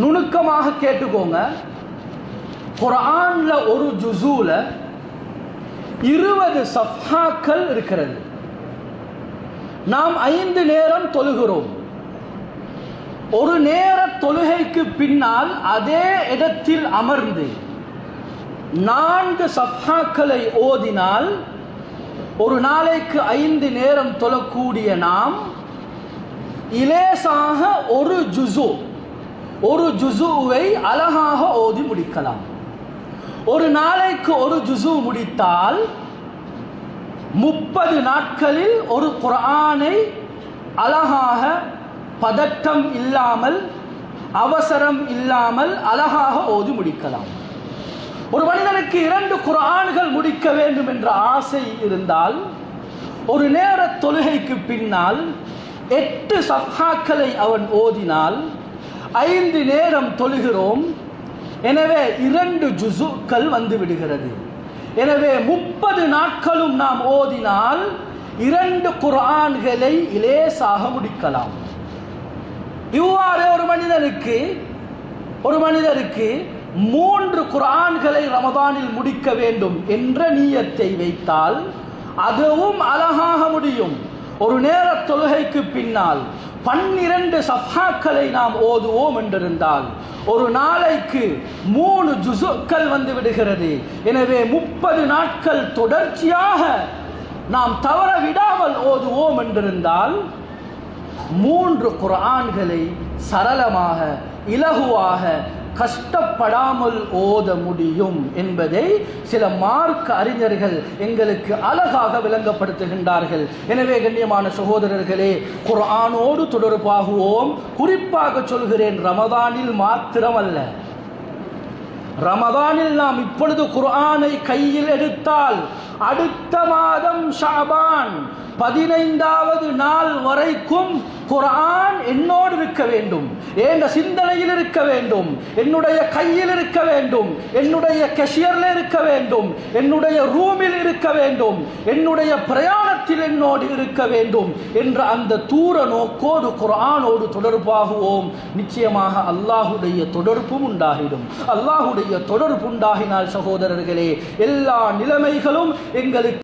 நுணுக்கமாக கேட்டுக்கோங்க. குர்ஆன்ல ஒரு ஜுஸூல 20 சஃப்ஹாக்கள் இருக்கிறது. நாம் 5 நேரம் தொழுகிறோம். ஒரு நேர தொழுகைக்கு பின்னால் அதே இடத்தில் அமர்ந்து 4 சஃப்ஹாக்களை ஓதினால் ஒரு நாளைக்கு 5 நேரம் தொழக்கூடிய நாம் இலேசாக ஒரு ஜுஸுவை அழகாக ஓதி முடிக்கலாம். ஒரு நாளைக்கு ஒரு ஜுஸு முடித்தால் 30 நாட்களில் ஒரு குர்ஆனை அழகாக பதட்டம் இல்லாமல் அவசரம் இல்லாமல் அழகாக ஓதி முடிக்கலாம். ஒரு மனிதனுக்கு 2 குர்ஆன்கள் முடிக்க வேண்டும் என்ற ஆசை இருந்தால் ஒரு நேர தொழுகைக்கு பின்னால் 8 சஃப்ஹாக்களை அவன் ஓதினால் 5 நேரம் தொழுகிறோம். எனவே 2 ஜுஸுக்கள் வந்து விடுகிறது. எனவே 30 நாட்களும் நாம் ஓதினால் 2 குர்ஆன்களை இலேசாக முடிக்கலாம். இவ்வாறு ஒரு மனிதருக்கு 3 குர்ஆன்களை ரமதானில் முடிக்க வேண்டும் என்ற நியத்தை வைத்தால் அதுவும் அழகாக முடியும். ஒரு நேர தொழுகைக்கு பின்னால் 12 சஃப்ஹாக்களை நாம் ஓதுவோம் என்றிருந்தால் ஒரு நாளைக்கு 3 ஜுஸுக்கள் வந்து விடுகிறது. எனவே 30 நாட்கள் தொடர்ச்சியாக நாம் தவற விடாமல் ஓதுவோம் என்றிருந்தால் 3 குர்ஆன்களை சரளமாக இலகுவாக கஷ்டப்படாமல் ஓத முடியும் என்பதை சில மார்க்க அறிஞர்கள் எங்களுக்கு அழகாக விளங்கப்படுத்துகின்றார்கள். எனவே கண்ணியமான சகோதரர்களே, குர்ஆனோடு தொடர்பாகுவோம். குறிப்பாக சொல்கிறேன், ரமதானில் மாத்திரமல்ல. ரமதானில் நாம் இப்பொழுது குர்ஆனை கையில் எடுத்தால் அடுத்த மாதம் ஷஅபான் 15வது நாள் வரைக்கும் குர்ஆன் என்னோடு இருக்க வேண்டும், என் சிந்தனையில் இருக்க வேண்டும், என்னுடைய கையில் இருக்க வேண்டும், என்னுடைய கேஷியர்ல இருக்க வேண்டும், என்னுடைய ரூமில் இருக்க வேண்டும், என்னுடைய பிரயாணத்தில் என்னோடு இருக்க வேண்டும் என்ற அந்த தூர நோக்கோடு குர்ஆனோடு தொடர்பாகுவோம். நிச்சயமாக அல்லாஹுடைய தொடர்பும் உண்டாகிடும். அல்லாஹுடைய தொடர்பு உண்டாகினால் சகோதரர்களே, எல்லா நிலைமைகளும் எங்களுக்கு